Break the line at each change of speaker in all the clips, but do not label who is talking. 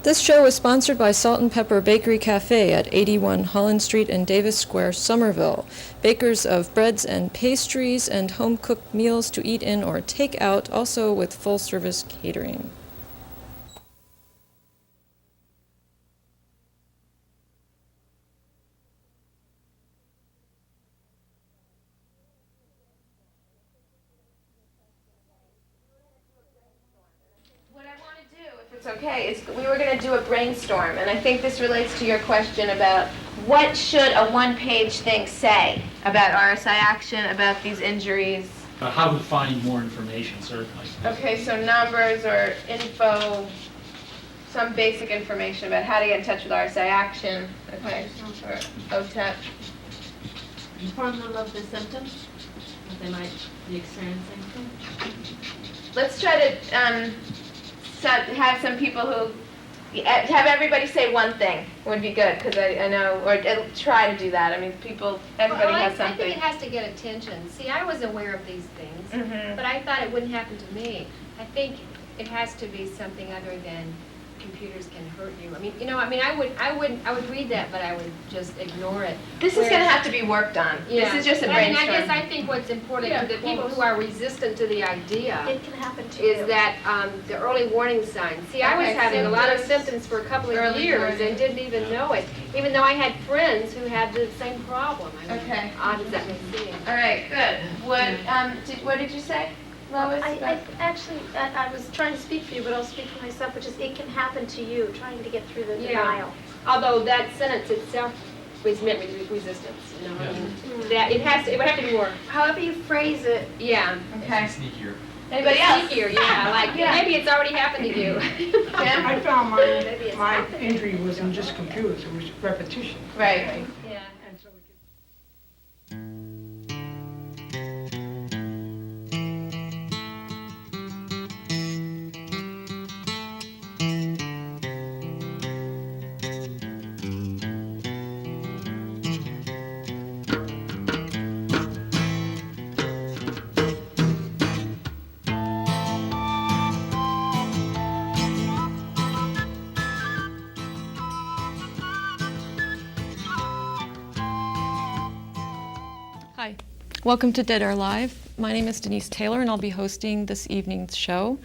This show is sponsored by Salt and Pepper Bakery Cafe at 81 Holland Street in Davis Square, Somerville. Bakers of breads and pastries and home-cooked meals to eat in or take out, also with full-service catering.
Okay, we were going to do a brainstorm, and I think this relates to your question about what should a one-page thing say about RSI action, about these injuries.
How to find more information, certainly.
Okay, so numbers or info, some basic information about how to get in touch with RSI action, okay, or OTEP.
Inform them of the symptoms that they might be experiencing.
Let's try to have some people who, have everybody say one thing would be good, because I know, or try to do that. I mean, everybody has something.
I think it has to get attention. See, I was aware of these things, but I thought it wouldn't happen to me. I think it has to be something other than computers can hurt you. I mean, I would read that, but I would just ignore it.
This is going to have to be worked on.
Yeah.
This is just a
I
brainstorm.
guess I think what's important to the people who are resistant to the idea
It can happen to
is
you.
that the early warning signs. See, I was having a lot of symptoms for a couple of years and didn't even know it, even though I had friends who had the same problem. I mean,
Okay.
odd as that may seem.
All right, good. What did you say, Lois?
I was trying to speak for you, but I'll speak for myself, which is it can happen to you, trying to get through the denial.
Although that sentence itself was met with resistance, you know. I mean, that it would have to be more.
However you phrase it.
Yeah.
Okay.
Sneakier.
Anybody else?
Sneakier, yeah. Like maybe it's already happened to you.
Kim?
I found my injury wasn't just computers, it was repetition.
Right.
Yeah.
And so we could
Hi, welcome to Dead Air Live. My name is Denise Taylor, and I'll be hosting this evening's show,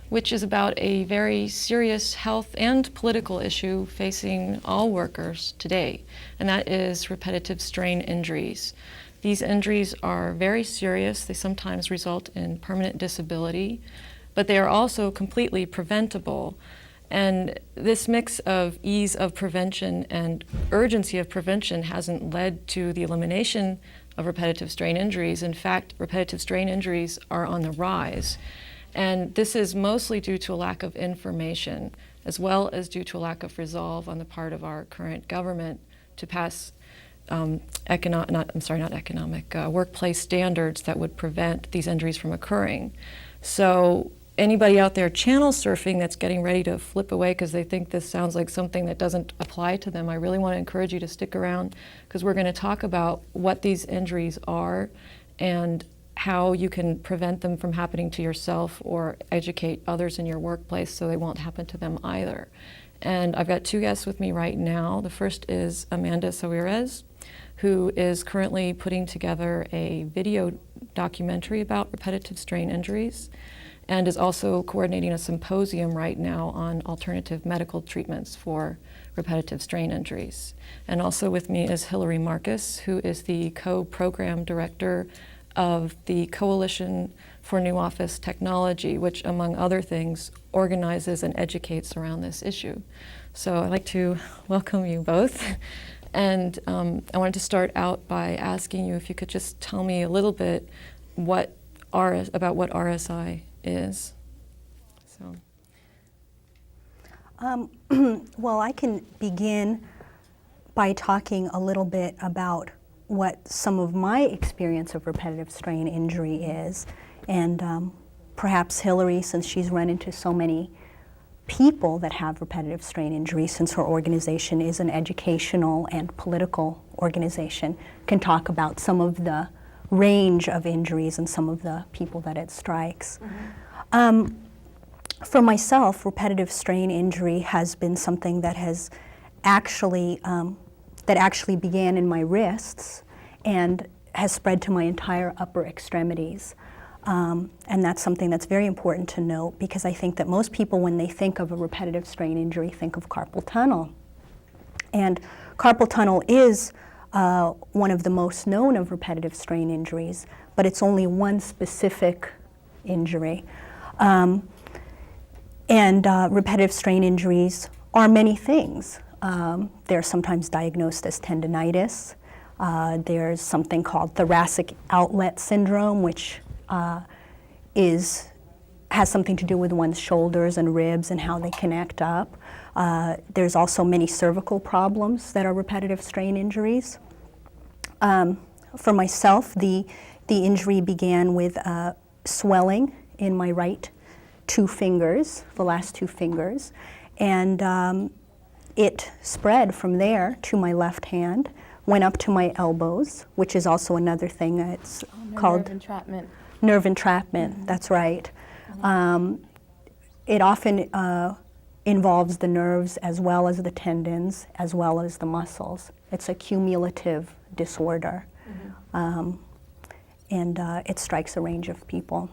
which is about a very serious health and political issue facing all workers today, and that is repetitive strain injuries. These injuries are very serious. They sometimes result in permanent disability, but they are also completely preventable. And this mix of ease of prevention and urgency of prevention hasn't led to the elimination of repetitive strain injuries. In fact, repetitive strain injuries are on the rise. And this is mostly due to a lack of information, as well as due to a lack of resolve on the part of our current government to pass workplace standards that would prevent these injuries from occurring. So anybody out there channel surfing that's getting ready to flip away because they think this sounds like something that doesn't apply to them, I really want to encourage you to stick around, because we're going to talk about what these injuries are and how you can prevent them from happening to yourself or educate others in your workplace so they won't happen to them either. And I've got two guests with me right now. The first is Amanda Sawiris, who is currently putting together a video documentary about repetitive strain injuries, and is also coordinating a symposium right now on alternative medical treatments for repetitive strain injuries. And also with me is Hillary Marcus, who is the co-program director of the Coalition for New Office Technology, which, among other things, organizes and educates around this issue. So I'd like to welcome you both. And I wanted to start out by asking you if you could just tell me a little bit about what RSI is. So.
Well, I can begin by talking a little bit about what some of my experience of repetitive strain injury is, and perhaps Hillary, since she's run into so many people that have repetitive strain injury, since her organization is an educational and political organization, can talk about some of the range of injuries and some of the people that it strikes. For myself, repetitive strain injury has been something that has actually began in my wrists and has spread to my entire upper extremities. And that's something that's very important to note, because I think that most people, when they think of a repetitive strain injury, think of carpal tunnel. And carpal tunnel is one of the most known of repetitive strain injuries, but it's only one specific injury. Repetitive strain injuries are many things. They're sometimes diagnosed as tendinitis. There's something called thoracic outlet syndrome, which has something to do with one's shoulders and ribs and how they connect up. There's also many cervical problems that are repetitive strain injuries. For myself, the injury began with swelling in my right two fingers, the last two fingers, and it spread from there to my left hand, went up to my elbows, which is also another thing that's called
Nerve entrapment.
nerve entrapment. That's right. It often involves the nerves as well as the tendons, as well as the muscles. It's a cumulative disorder, and it strikes a range of people.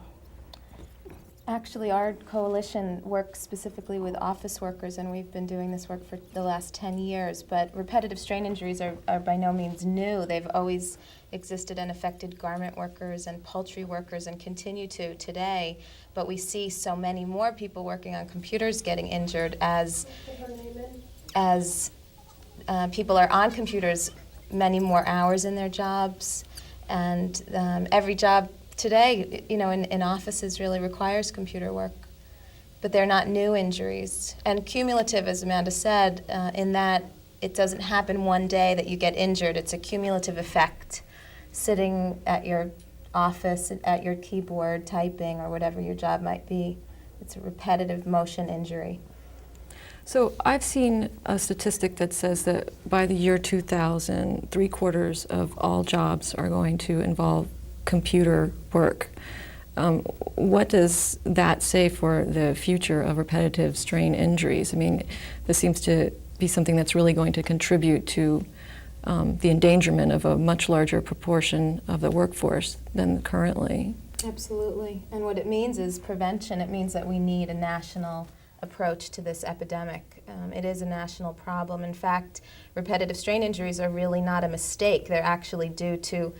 Actually, our coalition works specifically with office workers, and we've been doing this work for the last 10 years. But repetitive strain injuries are by no means new. They've always existed and affected garment workers and poultry workers and continue to today. But we see so many more people working on computers getting injured as people are on computers many more hours in their jobs. And every job today, in offices really requires computer work, but they're not new injuries. And cumulative, as Amanda said, in that it doesn't happen one day that you get injured. It's a cumulative effect. Sitting at your office, at your keyboard, typing, or whatever your job might be, it's a repetitive motion injury.
So I've seen a statistic that says that by the year 2000, 3/4 of all jobs are going to involve computer work. What does that say for the future of repetitive strain injuries? I mean, this seems to be something that's really going to contribute to the endangerment of a much larger proportion of the workforce than currently.
Absolutely. And what it means is prevention. It means that we need a national approach to this epidemic. It is a national problem. In fact, repetitive strain injuries are really not a mistake. They're actually due to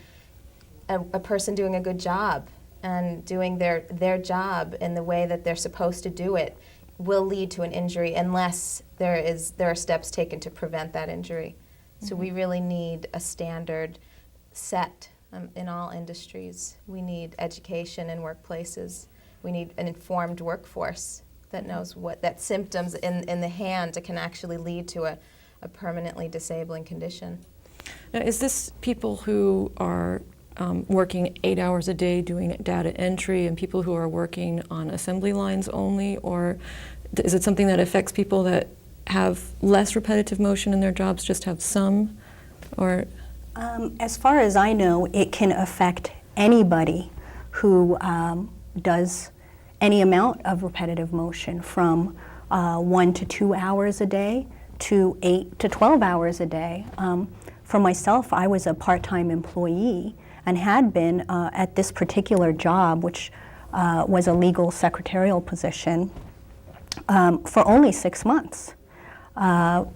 a person doing a good job and doing their job in the way that they're supposed to do it will lead to an injury unless there are steps taken to prevent that injury. So we really need a standard set in all industries. We need education in workplaces. We need an informed workforce that knows that symptoms in the hand can actually lead to a permanently disabling condition.
Now, is this people who are working 8 hours a day doing data entry and people who are working on assembly lines only, or is it something that affects people that have less repetitive motion in their jobs, just have some, or?
As far as I know, it can affect anybody who does any amount of repetitive motion, from 1 to 2 hours a day to 8 to 12 hours a day. For myself, I was a part-time employee and had been at this particular job, which was a legal secretarial position, for only 6 months. But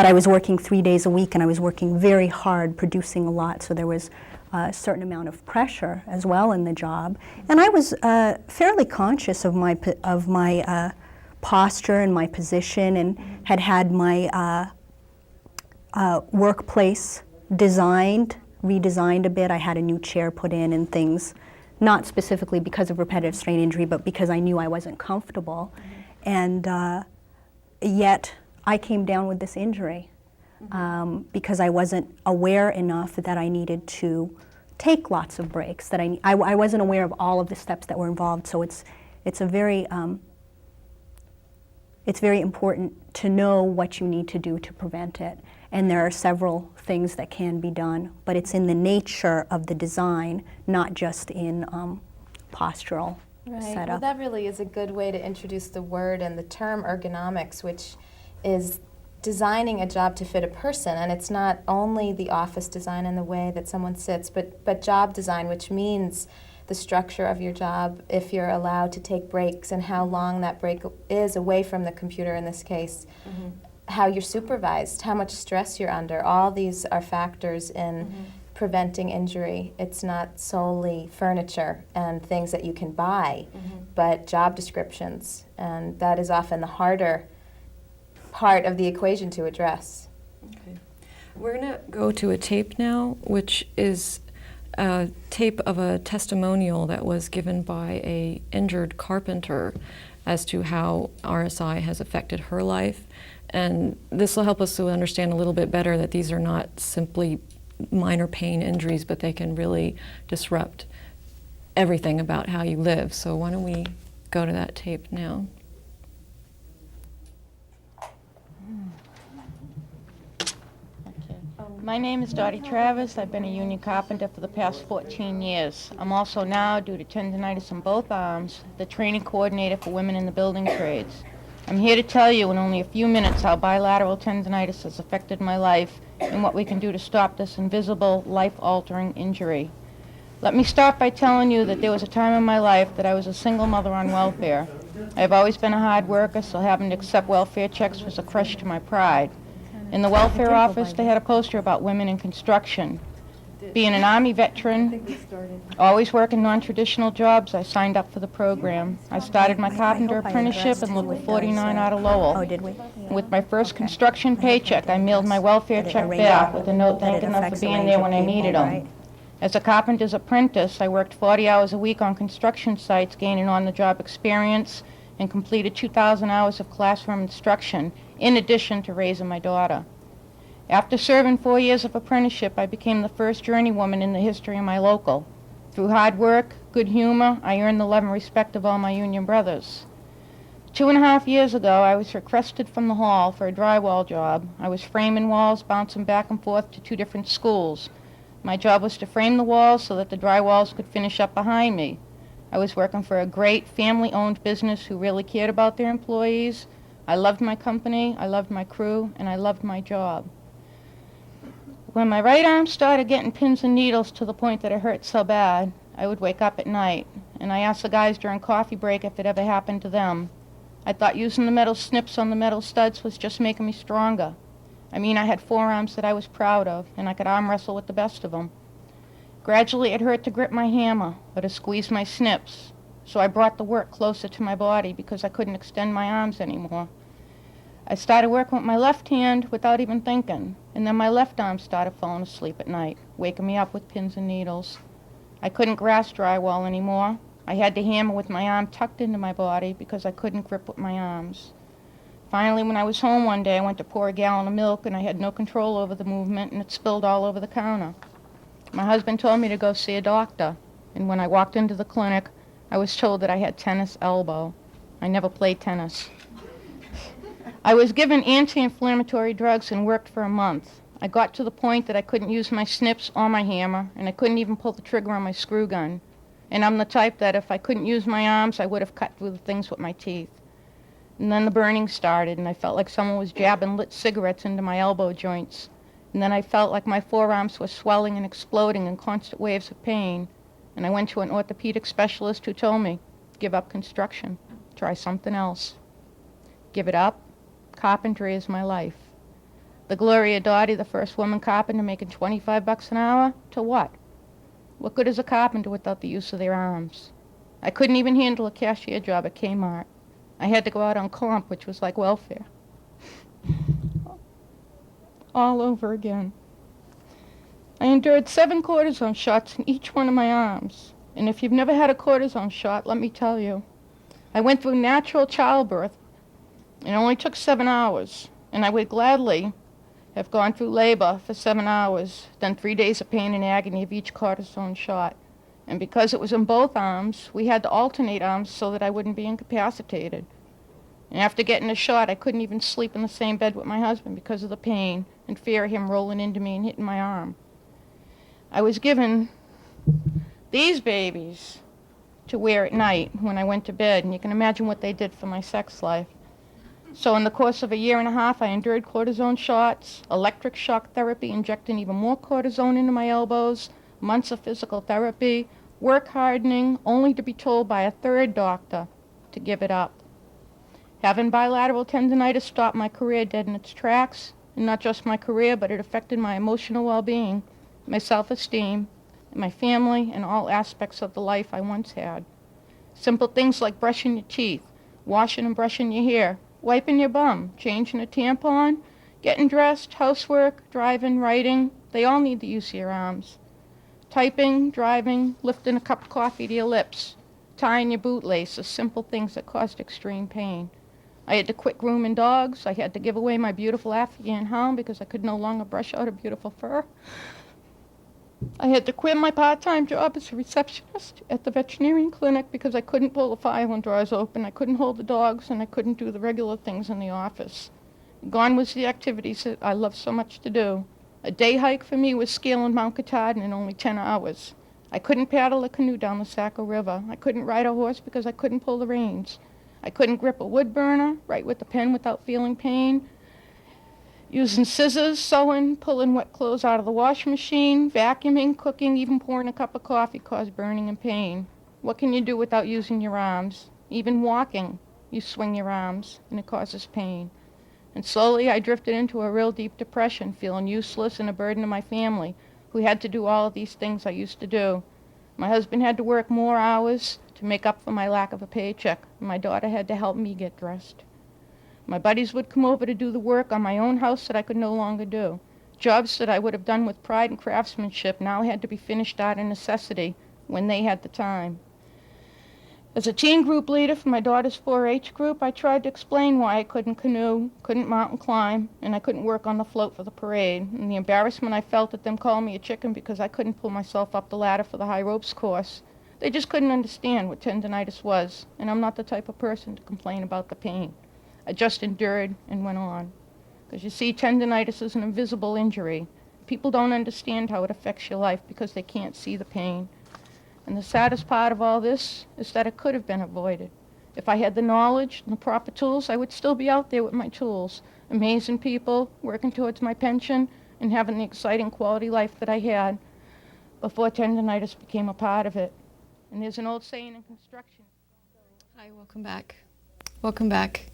I was working 3 days a week, and I was working very hard, producing a lot, so there was a certain amount of pressure as well in the job. And I was fairly conscious of my posture and my position, and had my workplace redesigned a bit. I had a new chair put in and things, not specifically because of repetitive strain injury, but because I knew I wasn't comfortable. And yet I came down with this injury because I wasn't aware enough that I needed to take lots of breaks, that I wasn't aware of all of the steps that were involved. So it's very important to know what you need to do to prevent it. And there are several things that can be done, but it's in the nature of the design, not just in postural
Right.
set
Well,
up.
that really is a good way to introduce the word and the term ergonomics, which is designing a job to fit a person. And it's not only the office design and the way that someone sits, but job design, which means the structure of your job, if you're allowed to take breaks and how long that break is away from the computer in this case, how you're supervised, how much stress you're under. All these are factors in preventing injury. It's not solely furniture and things that you can buy, but job descriptions. And that is often the harder part of the equation to address.
Okay. We're going to go to a tape now, which is a tape of a testimonial that was given by a injured carpenter as to how RSI has affected her life. And this will help us to understand a little bit better that these are not simply minor pain injuries, but they can really disrupt everything about how you live. So why don't we go to that tape now?
My name is Dottie Travis. I've been a union carpenter for the past 14 years. I'm also now, due to tendonitis in both arms, the training coordinator for women in the building trades. I'm here to tell you in only a few minutes how bilateral tendonitis has affected my life and what we can do to stop this invisible, life-altering injury. Let me start by telling you that there was a time in my life that I was a single mother on welfare. I've always been a hard worker, so having to accept welfare checks was a crush to my pride. In the welfare office, they had a poster about women in construction. Being an Army veteran, always working non-traditional jobs, I signed up for the program. I started my carpenter apprenticeship in Local 49 out of Lowell.
Oh, did we?
With my first construction paycheck, I mailed my welfare check back with a note thanking them for being there when I needed them. As a carpenter's apprentice, I worked 40 hours a week on construction sites, gaining on-the-job experience, and completed 2,000 hours of classroom instruction, in addition to raising my daughter. After serving 4 years of apprenticeship, I became the first journeywoman in the history of my local. Through hard work, good humor, I earned the love and respect of all my union brothers. 2.5 years ago, I was requested from the hall for a drywall job. I was framing walls, bouncing back and forth to 2 different schools. My job was to frame the walls so that the drywalls could finish up behind me. I was working for a great family-owned business who really cared about their employees. I loved my company, I loved my crew, and I loved my job. When my right arm started getting pins and needles to the point that it hurt so bad, I would wake up at night, and I asked the guys during coffee break if it ever happened to them. I thought using the metal snips on the metal studs was just making me stronger. I mean, I had forearms that I was proud of, and I could arm wrestle with the best of them. Gradually, it hurt to grip my hammer or to squeeze my snips, so I brought the work closer to my body because I couldn't extend my arms anymore. I started working with my left hand without even thinking, and then my left arm started falling asleep at night, waking me up with pins and needles. I couldn't grasp drywall anymore. I had to hammer with my arm tucked into my body because I couldn't grip with my arms. Finally, when I was home one day, I went to pour a gallon of milk, and I had no control over the movement, and it spilled all over the counter. My husband told me to go see a doctor, and when I walked into the clinic, I was told that I had tennis elbow. I never played tennis. I was given anti-inflammatory drugs and worked for a month. I got to the point that I couldn't use my snips or my hammer, and I couldn't even pull the trigger on my screw gun. And I'm the type that if I couldn't use my arms, I would have cut through the things with my teeth. And then the burning started, and I felt like someone was jabbing lit cigarettes into my elbow joints. And then I felt like my forearms were swelling and exploding in constant waves of pain. And I went to an orthopedic specialist who told me, give up construction, try something else. Give it up. Carpentry is my life. The Gloria Dottie, the first woman carpenter making $25 an hour, to what? What good is a carpenter without the use of their arms? I couldn't even handle a cashier job at Kmart. I had to go out on comp, which was like welfare. All over again. I endured 7 cortisone shots in each one of my arms. And if you've never had a cortisone shot, let me tell you. I went through natural childbirth. It only took 7 hours, and I would gladly have gone through labor for 7 hours, then 3 days of pain and agony of each cortisone shot. And because it was in both arms, we had to alternate arms so that I wouldn't be incapacitated. And after getting a shot, I couldn't even sleep in the same bed with my husband because of the pain and fear of him rolling into me and hitting my arm. I was given these babies to wear at night when I went to bed, and you can imagine what they did for my sex life. So in the course of a year and a half, I endured cortisone shots, electric shock therapy, injecting even more cortisone into my elbows, months of physical therapy, work hardening, only to be told by a third doctor to give it up. Having bilateral tendinitis stopped my career dead in its tracks, and not just my career, but it affected my emotional well-being, my self-esteem, my family, and all aspects of the life I once had. Simple things like brushing your teeth, washing and brushing your hair, wiping your bum, changing a tampon, getting dressed, housework, driving, writing, they all need the use of your arms. Typing, driving, lifting a cup of coffee to your lips, tying your bootlaces, simple things that caused extreme pain. I had to quit grooming dogs. I had to give away my beautiful Afghan hound because I could no longer brush out her beautiful fur. I had to quit my part-time job as a receptionist at the veterinarian clinic because I couldn't pull the file and drawers open. I couldn't hold the dogs, and I couldn't do the regular things in the office. Gone was the activities that I love so much to do. A day hike for me was scaling Mount Katahdin in only 10 hours. I couldn't paddle a canoe down the Saco River. I couldn't ride a horse because I couldn't pull the reins. I couldn't grip a wood burner, write with the pen without feeling pain. Using scissors, sewing, pulling wet clothes out of the washing machine, vacuuming, cooking, even pouring a cup of coffee caused burning and pain. What can you do without using your arms? Even walking, you swing your arms, and it causes pain. And slowly I drifted into a real deep depression, feeling useless and a burden to my family, who had to do all of these things I used to do. My husband had to work more hours to make up for my lack of a paycheck, and my daughter had to help me get dressed. My buddies would come over to do the work on my own house that I could no longer do. Jobs that I would have done with pride and craftsmanship now had to be finished out of necessity when they had the time. As a teen group leader for my daughter's 4-H group, I tried to explain why I couldn't canoe, couldn't mountain climb, and I couldn't work on the float for the parade, and the embarrassment I felt at them calling me a chicken because I couldn't pull myself up the ladder for the high ropes course. They just couldn't understand what tendinitis was, and I'm not the type of person to complain about the pain. I just endured and went on. Because you see, tendinitis is an invisible injury. People don't understand how it affects your life because they can't see the pain. And the saddest part of all this is that it could have been avoided. If I had the knowledge and the proper tools, I would still be out there with my tools, amazing people, working towards my pension, and having the exciting quality life that I had before tendinitis became a part of it. And there's an old saying in construction.
Hi, welcome back. Welcome back.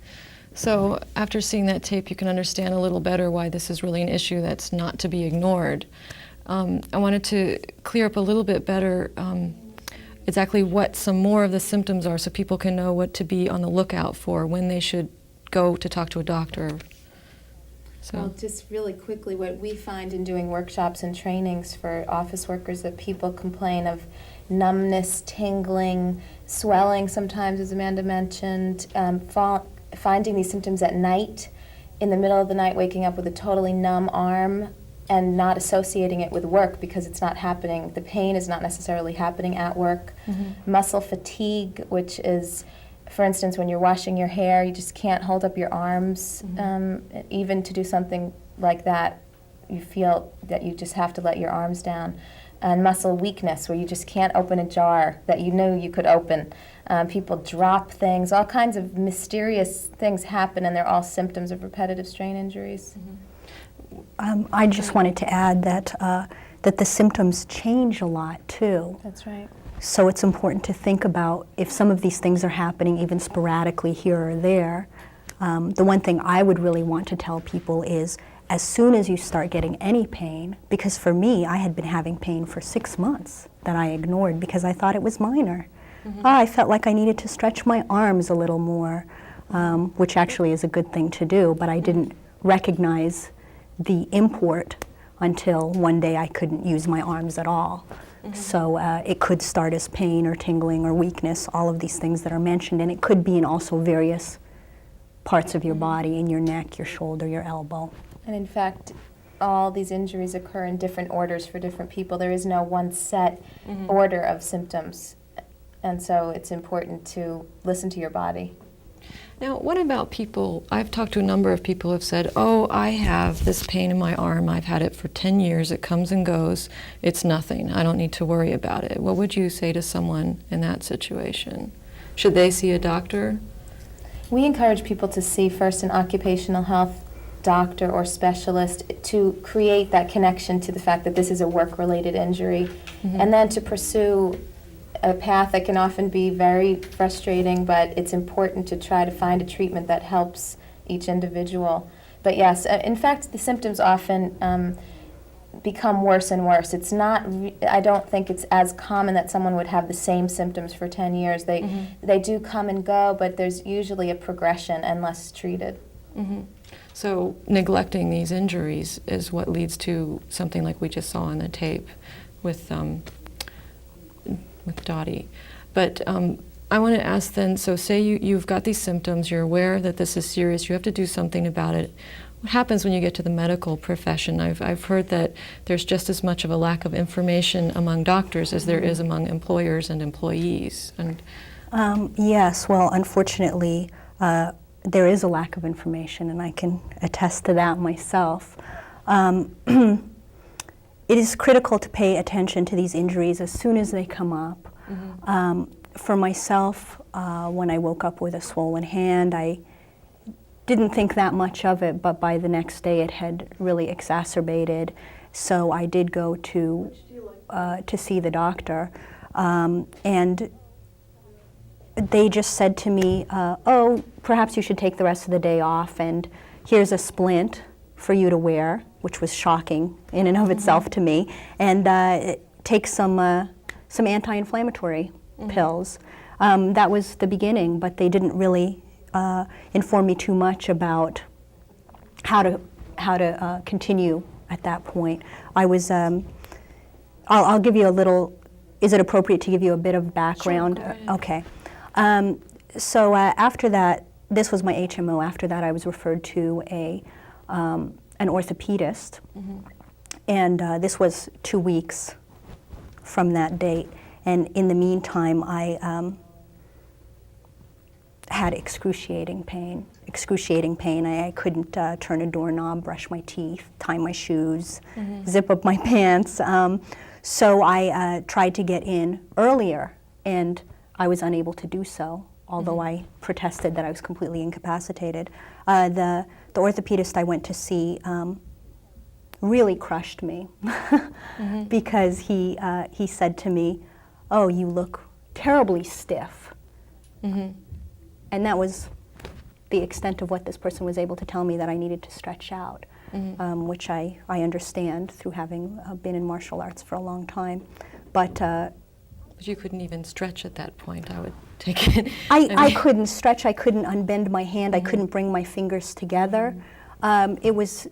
So after seeing that tape, you can understand a little better why this is really an issue that's not to be ignored. I wanted to clear up a little bit better exactly what some more of the symptoms are so people can know what to be on the lookout for when they should go to talk to a doctor. So.
Well, just really quickly, what we find in doing workshops and trainings for office workers, that people complain of numbness, tingling, swelling sometimes, as Amanda mentioned, finding these symptoms at night, in the middle of the night, waking up with a totally numb arm and not associating it with work because it's not happening. The pain is not necessarily happening at work. Mm-hmm. Muscle fatigue, which is, for instance, when you're washing your hair, you just can't hold up your arms. Mm-hmm. Even to do something like that, you feel that you just have to let your arms down. And muscle weakness, where you just can't open a jar that you knew you could open. People drop things, all kinds of mysterious things happen, and they're all symptoms of repetitive strain injuries.
Mm-hmm. I just wanted to add that that the symptoms change a lot too.
That's right.
So it's important to think about if some of these things are happening even sporadically here or there. The one thing I would really want to tell people is, as soon as you start getting any pain, because for me, I had been having pain for 6 months that I ignored because I thought it was minor. Mm-hmm. I felt like I needed to stretch my arms a little more, which actually is a good thing to do, but I didn't recognize the import until one day I couldn't use my arms at all. Mm-hmm. So it could start as pain or tingling or weakness, all of these things that are mentioned, and it could be in also various parts of your body, in your neck, your shoulder, your elbow.
And in fact, all these injuries occur in different orders for different people. There is no one set order of symptoms. And so it's important to listen to your body.
Now, what about people, I've talked to a number of people who have said, oh, I have this pain in my arm, I've had it for 10 years, it comes and goes, it's nothing, I don't need to worry about it. What would you say to someone in that situation? Should they see a doctor?
We encourage people to see first an occupational health doctor or specialist to create that connection to the fact that this is a work-related injury, and then to pursue a path that can often be very frustrating, but it's important to try to find a treatment that helps each individual. But yes, in fact, the symptoms often become worse and worse. It's not, I don't think it's as common that someone would have the same symptoms for 10 years. They do come and go, but there's usually a progression unless treated.
So neglecting these injuries is what leads to something like we just saw on the tape with Dottie. But I want to ask then, so say you've got these symptoms, you're aware that this is serious, you have to do something about it. What happens when you get to the medical profession? I've heard that there's just as much of a lack of information among doctors as there is among employers and employees. And
yes, well, unfortunately, there is a lack of information, and I can attest to that myself. It is critical to pay attention to these injuries as soon as they come up. For myself, when I woke up with a swollen hand, I didn't think that much of it, but by the next day it had really exacerbated. So I did go to see the doctor, and they just said to me, oh, perhaps you should take the rest of the day off, and here's a splint for you to wear, which was shocking in and of itself to me, and take some anti-inflammatory pills. That was the beginning, but they didn't really inform me too much about how to continue at that point. I was, I'll give you a little, is it appropriate to give you a bit of background?
Sure, go ahead.
Okay. So after that, this was my HMO. After that, I was referred to an orthopedist, and this was 2 weeks from that date. And in the meantime, I had excruciating pain. I couldn't turn a doorknob, brush my teeth, tie my shoes, zip up my pants. So I tried to get in earlier, and I was unable to do so, although I protested that I was completely incapacitated. The orthopedist I went to see really crushed me because he said to me, "Oh, you look terribly stiff." And that was the extent of what this person was able to tell me, that I needed to stretch out, which I understand through having been in martial arts for a long time. But
you couldn't even stretch at that point, I would take it.
I couldn't stretch, I couldn't unbend my hand, I couldn't bring my fingers together. It was,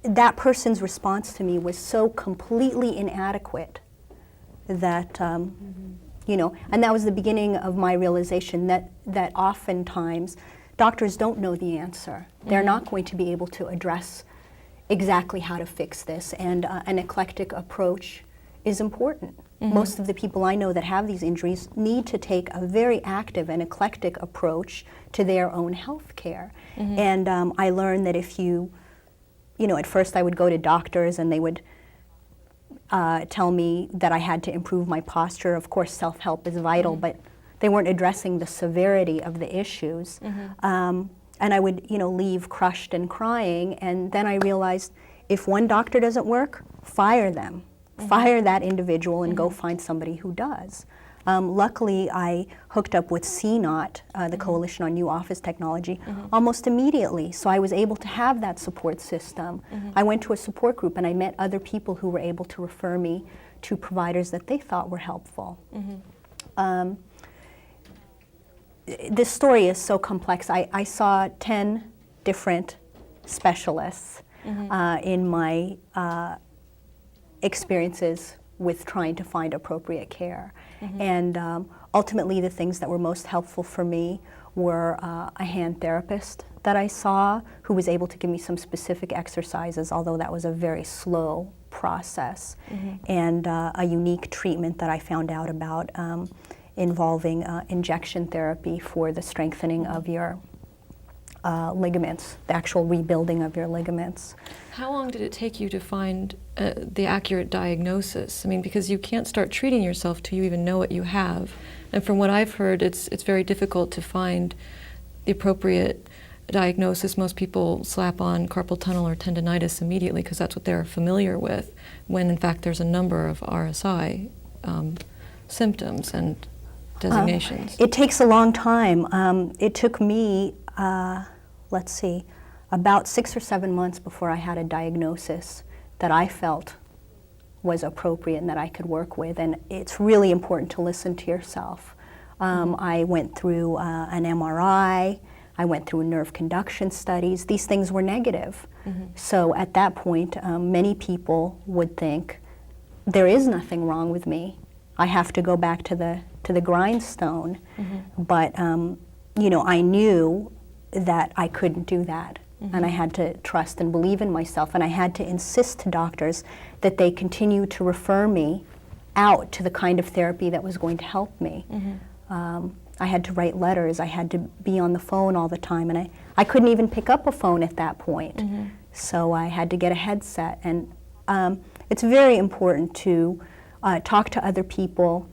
that person's response to me was so completely inadequate that, you know, and that was the beginning of my realization that oftentimes doctors don't know the answer. They're not going to be able to address exactly how to fix this, and an eclectic approach is important. Most of the people I know that have these injuries need to take a very active and eclectic approach to their own health care. And I learned that if you know, at first I would go to doctors and they would tell me that I had to improve my posture. Of course, self-help is vital, but they weren't addressing the severity of the issues. And I would, you know, leave crushed and crying, and then I realized if one doctor doesn't work, fire them. Fire that individual and go find somebody who does. Luckily, I hooked up with CNOT, the Coalition on New Office Technology, almost immediately, so I was able to have that support system. I went to a support group and I met other people who were able to refer me to providers that they thought were helpful. This story is so complex. I saw 10 different specialists in my experiences with trying to find appropriate care. And ultimately the things that were most helpful for me were a hand therapist that I saw who was able to give me some specific exercises, although that was a very slow process, and a unique treatment that I found out about involving injection therapy for the strengthening of your ligaments, the actual rebuilding of your ligaments.
How long did it take you to find the accurate diagnosis? I mean, because you can't start treating yourself till you even know what you have. And from what I've heard, it's very difficult to find the appropriate diagnosis. Most people slap on carpal tunnel or tendonitis immediately because that's what they're familiar with, when in fact there's a number of RSI symptoms and designations.
It takes a long time. It took me, let's see, about 6 or 7 months before I had a diagnosis that I felt was appropriate and that I could work with. And it's really important to listen to yourself. I went through an MRI. I went through nerve conduction studies. These things were negative. So at that point, many people would think, there is nothing wrong with me. I have to go back to the grindstone. But you know, I knew that I couldn't do that. And I had to trust and believe in myself. And I had to insist to doctors that they continue to refer me out to the kind of therapy that was going to help me. I had to write letters. I had to be on the phone all the time. And I couldn't even pick up a phone at that point. So I had to get a headset. And it's very important to talk to other people,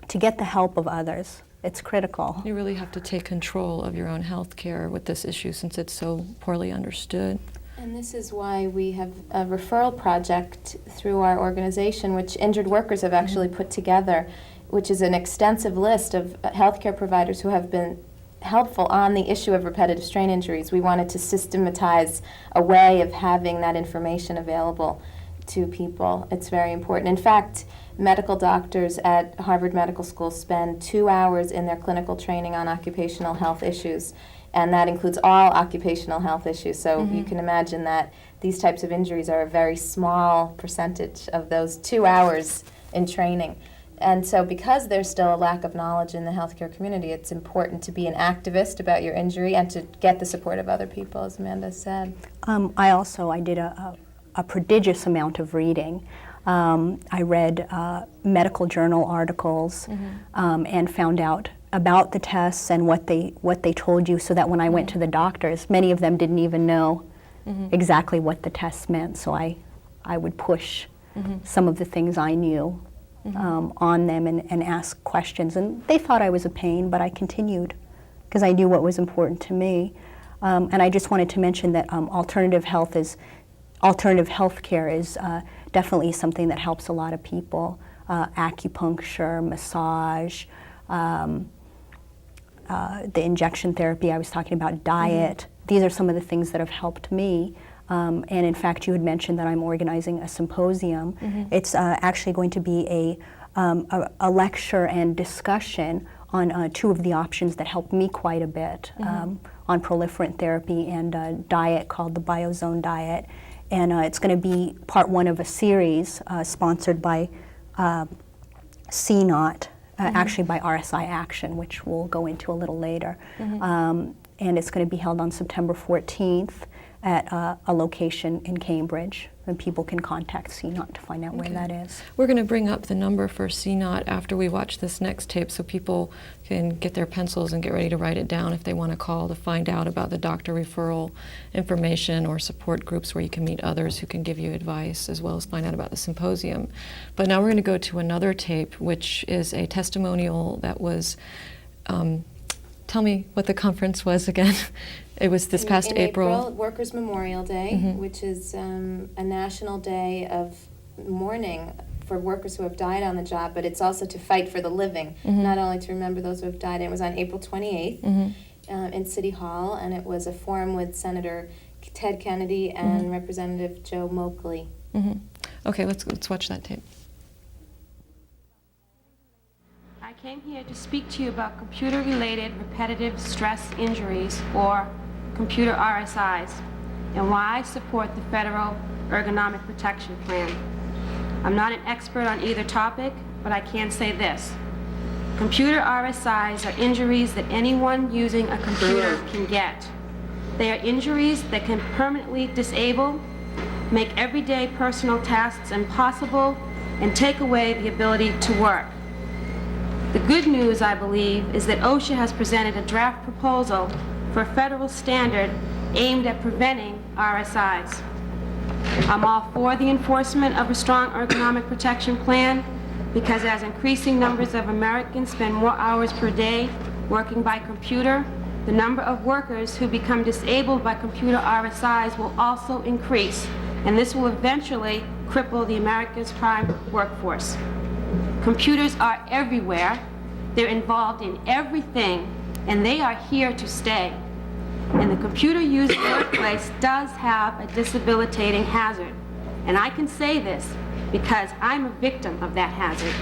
to get the help of others. It's critical.
You really have to take control of your own health care with this issue since it's so poorly understood.
And this is why we have a referral project through our organization, which injured workers have actually put together, which is an extensive list of healthcare providers who have been helpful on the issue of repetitive strain injuries. We wanted to systematize a way of having that information available to people. It's very important. In fact, medical doctors at Harvard Medical School spend 2 hours in their clinical training on occupational health issues, and that includes all occupational health issues. So you can imagine that these types of injuries are a very small percentage of those 2 hours in training. And so because there's still a lack of knowledge in the healthcare community, it's important to be an activist about your injury and to get the support of other people, as Amanda said.
I did a prodigious amount of reading. I read medical journal articles and found out about the tests and what they told you, so that when I went to the doctors, many of them didn't even know exactly what the tests meant. So I would push some of the things I knew on them and ask questions. And they thought I was a pain, but I continued because I knew what was important to me. And I just wanted to mention that alternative health care is definitely something that helps a lot of people. Acupuncture, massage, the injection therapy I was talking about, diet. These are some of the things that have helped me. And in fact, you had mentioned that I'm organizing a symposium. It's actually going to be a lecture and discussion on 2 of the options that helped me quite a bit, on proliferant therapy and a diet called the Biozone diet. And it's going to be part 1 of a series sponsored by CNOT, actually by RSI Action, which we'll go into a little later. And it's going to be held on September 14th at a location in Cambridge, and people can contact CNOT to find out where that is.
We're going to bring up the number for CNOT after we watch this next tape so people can get their pencils and get ready to write it down if they want to call to find out about the doctor referral information or support groups where you can meet others who can give you advice, as well as find out about the symposium. But now we're going to go to another tape, which is a testimonial that was, tell me what the conference was again. It was this past April.
Workers' Memorial Day, which is a national day of mourning for workers who have died on the job, but it's also to fight for the living, not only to remember those who have died. And it was on April 28th in City Hall, and it was a forum with Senator Ted Kennedy and Representative Joe Moakley.
Okay, let's watch that tape.
I came here to speak to you about computer-related repetitive stress injuries, or computer RSIs, and why I support the Federal Ergonomic Protection Plan. I'm not an expert on either topic, but I can say this. Computer RSIs are injuries that anyone using a computer can get. They are injuries that can permanently disable, make everyday personal tasks impossible, and take away the ability to work. The good news, I believe, is that OSHA has presented a draft proposal for a federal standard aimed at preventing RSIs. I'm all for the enforcement of a strong ergonomic protection plan because as increasing numbers of Americans spend more hours per day working by computer, the number of workers who become disabled by computer RSIs will also increase, and this will eventually cripple the America's prime workforce. Computers are everywhere, they're involved in everything, and they are here to stay. And the computer-used workplace does have a disabilitating hazard. And I can say this because I'm a victim of that hazard.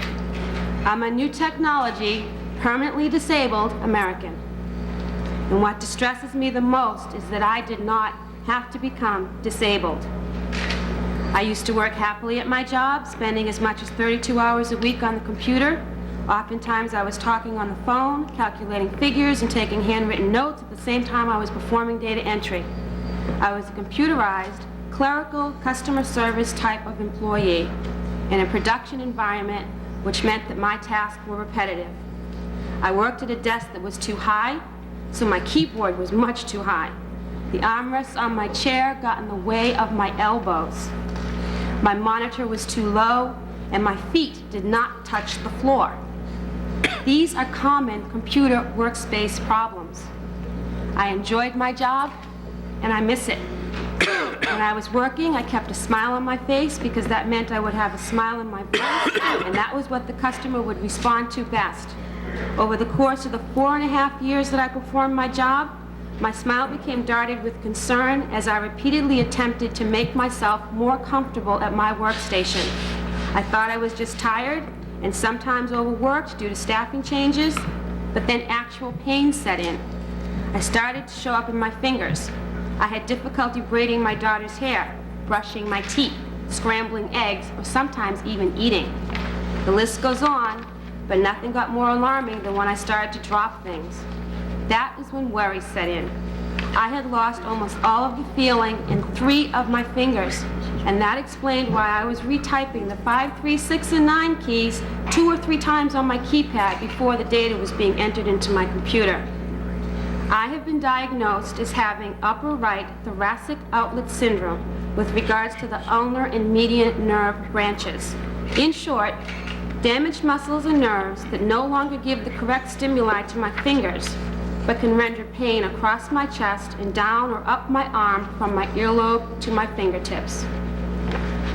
I'm a new technology, permanently disabled American. And what distresses me the most is that I did not have to become disabled. I used to work happily at my job, spending as much as 32 hours a week on the computer. Oftentimes I was talking on the phone, calculating figures, and taking handwritten notes at the same time I was performing data entry. I was a computerized, clerical, customer service type of employee in a production environment, which meant that my tasks were repetitive. I worked at a desk that was too high, so my keyboard was much too high. The armrests on my chair got in the way of my elbows. My monitor was too low, and my feet did not touch the floor. These are common computer workspace problems. I enjoyed my job, and I miss it. When I was working, I kept a smile on my face because that meant I would have a smile in my voice, and that was what the customer would respond to best. Over the course of the 4.5 years that I performed my job, my smile became darted with concern as I repeatedly attempted to make myself more comfortable at my workstation. I thought I was just tired and sometimes overworked due to staffing changes, but then actual pain set in. I started to show up in my fingers. I had difficulty braiding my daughter's hair, brushing my teeth, scrambling eggs, or sometimes even eating. The list goes on, but nothing got more alarming than when I started to drop things. That is when worry set in. I had lost almost all of the feeling in 3 of my fingers, and that explained why I was retyping the 5, 3, 6, and 9 keys 2 or 3 times on my keypad before the data was being entered into my computer. I have been diagnosed as having upper right thoracic outlet syndrome with regards to the ulnar and median nerve branches. In short, damaged muscles and nerves that no longer give the correct stimuli to my fingers, but can render pain across my chest and down or up my arm from my earlobe to my fingertips.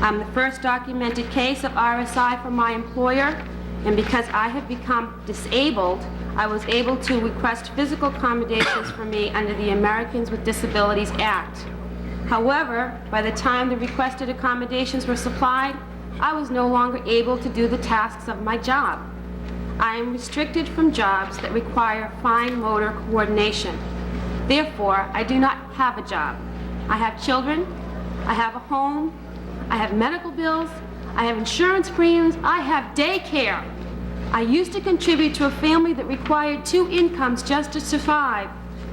I'm the first documented case of RSI for my employer, and because I have become disabled, I was able to request physical accommodations for me under the Americans with Disabilities Act. However, by the time the requested accommodations were supplied, I was no longer able to do the tasks of my job. I am restricted from jobs that require fine motor coordination. Therefore, I do not have a job. I have children, I have a home, I have medical bills, I have insurance premiums, I have daycare. I used to contribute to a family that required 2 incomes just to survive.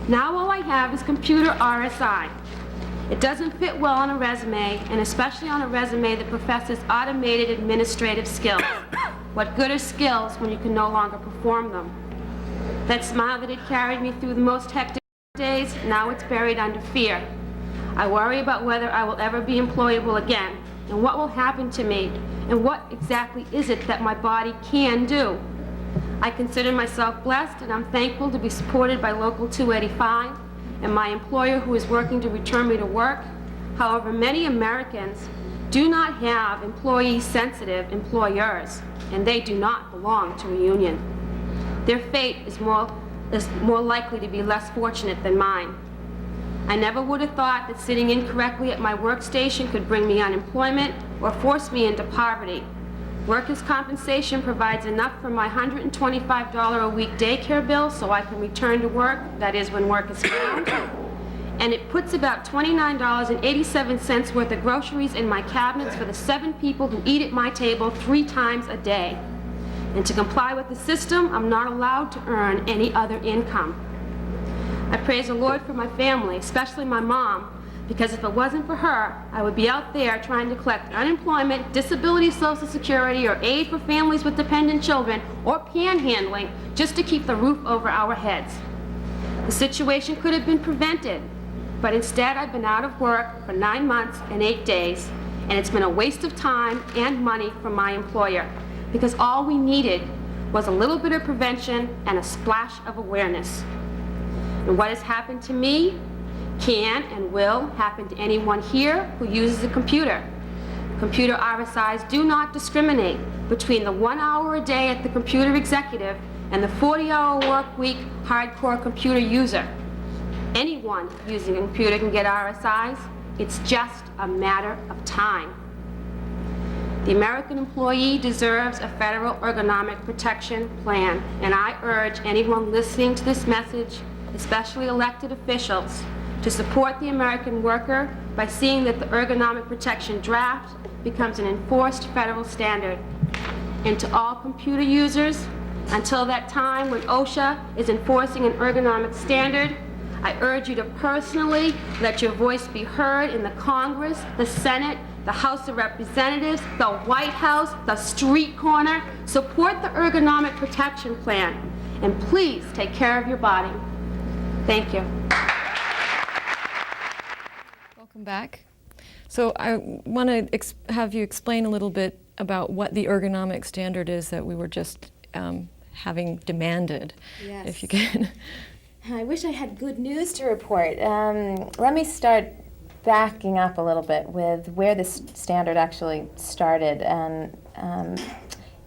Now all I have is computer RSI. It doesn't fit well on a resume, and especially on a resume that professes automated administrative skills. What good are skills when you can no longer perform them? That smile that had carried me through the most hectic days, now it's buried under fear. I worry about whether I will ever be employable again, and what will happen to me, and what exactly is it that my body can do. I consider myself blessed, and I'm thankful to be supported by Local 285 and my employer who is working to return me to work. However, many Americans do not have employee-sensitive employers, and they do not belong to a union. Their fate is more likely to be less fortunate than mine. I never would have thought that sitting incorrectly at my workstation could bring me unemployment or force me into poverty. Workers' compensation provides enough for my $125 a week daycare bill so I can return to work, that is when work is found. And it puts about $29.87 worth of groceries in my cabinets for the 7 people who eat at my table 3 times a day. And to comply with the system, I'm not allowed to earn any other income. I praise the Lord for my family, especially my mom, Because if it wasn't for her, I would be out there trying to collect unemployment, disability, Social Security, or aid for families with dependent children, or panhandling just to keep the roof over our heads. The situation could have been prevented, but instead I've been out of work for 9 months and 8 days, and it's been a waste of time and money for my employer, because all we needed was a little bit of prevention and a splash of awareness. And what has happened to me can and will happen to anyone here who uses a computer. Computer RSIs do not discriminate between the 1 hour a day at the computer executive and the 40-hour work week hardcore computer user. Anyone using a computer can get RSIs. It's just a matter of time. The American employee deserves a federal ergonomic protection plan, and I urge anyone listening to this message, especially elected officials, to support the American worker by seeing that the ergonomic protection draft becomes an enforced federal standard. And to all computer users, until that time when OSHA is enforcing an ergonomic standard, I urge you to personally let your voice be heard in the Congress, the Senate, the House of Representatives, the White House, the street corner. Support the ergonomic protection plan, and please take care of your body. Thank you.
Welcome back. So I want to have you explain a little bit about what the ergonomic standard is that we were just having demanded,
Yes.
if you can.
I wish I had good news to report. Let me start backing up a little bit with where this standard actually started. And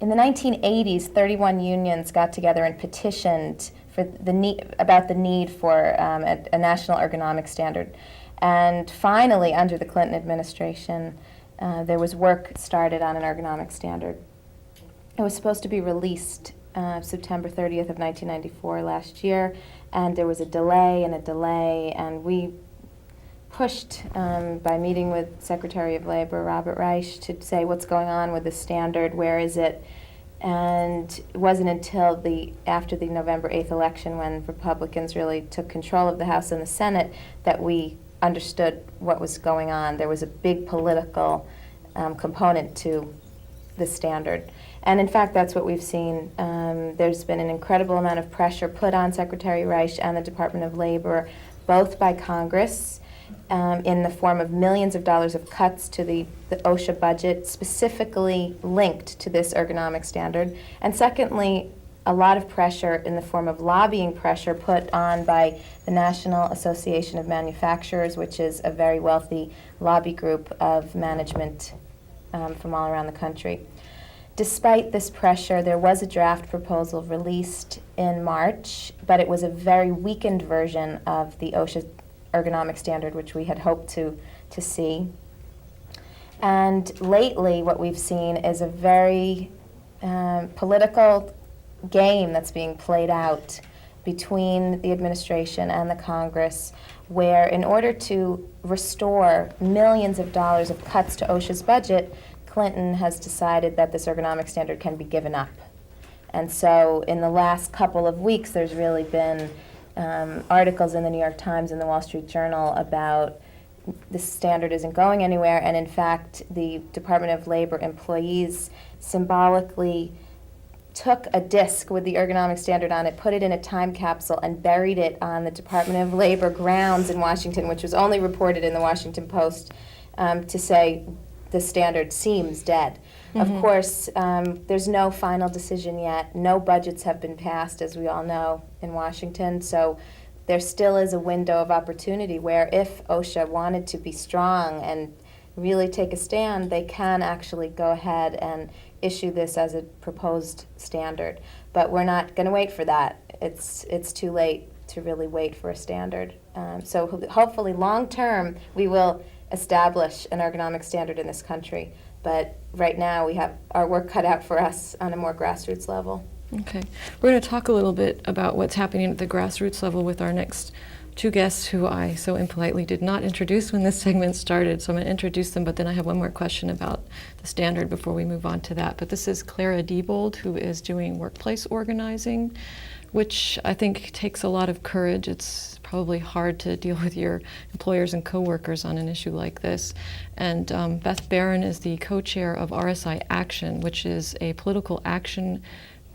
in the 1980s, 31 unions got together and petitioned for about the need for a national ergonomic standard. And finally, under the Clinton administration, there was work started on an ergonomic standard. It was supposed to be released September 30th of 1994 last year, and there was a delay, and we pushed by meeting with Secretary of Labor Robert Reich to say what's going on with the standard, where is it? And it wasn't until after the November 8th election, when Republicans really took control of the House and the Senate, that we understood what was going on. There was a big political component to the standard. And in fact, that's what we've seen. There's been an incredible amount of pressure put on Secretary Reich and the Department of Labor, both by Congress, in the form of millions of dollars of cuts to the OSHA budget, specifically linked to this ergonomic standard. And secondly, a lot of pressure in the form of lobbying pressure put on by the National Association of Manufacturers, which is a very wealthy lobby group of management from all around the country. Despite this pressure, there was a draft proposal released in March, but it was a very weakened version of the OSHA ergonomic standard, which we had hoped to see. And lately, what we've seen is a very political game that's being played out between the administration and the Congress, where in order to restore millions of dollars of cuts to OSHA's budget, Clinton has decided that this ergonomic standard can be given up. And so in the last couple of weeks, there's really been articles in the New York Times and the Wall Street Journal about this standard isn't going anywhere, and in fact, the Department of Labor employees symbolically took a disc with the ergonomic standard on it, put it in a time capsule, and buried it on the Department of Labor grounds in Washington, which was only reported in the Washington Post, to say the standard seems dead. Mm-hmm. Of course, there's no final decision yet. No budgets have been passed, as we all know, in Washington. So there still is a window of opportunity where if OSHA wanted to be strong and really take a stand, they can actually go ahead and issue this as a proposed standard. But we're not going to wait for that. It's too late to really wait for a standard. So hopefully long term we will establish an ergonomic standard in this country. But right now we have our work cut out for us on a more grassroots level.
Okay. We're going to talk a little bit about what's happening at the grassroots level with our next two guests who I so impolitely did not introduce when this segment started, so I'm going to introduce them, but then I have one more question about the standard before we move on to that. But this is Clara Diebold, who is doing workplace organizing, which I think takes a lot of courage. It's probably hard to deal with your employers and coworkers on an issue like this. And Beth Barron is the co-chair of RSI Action, which is a political action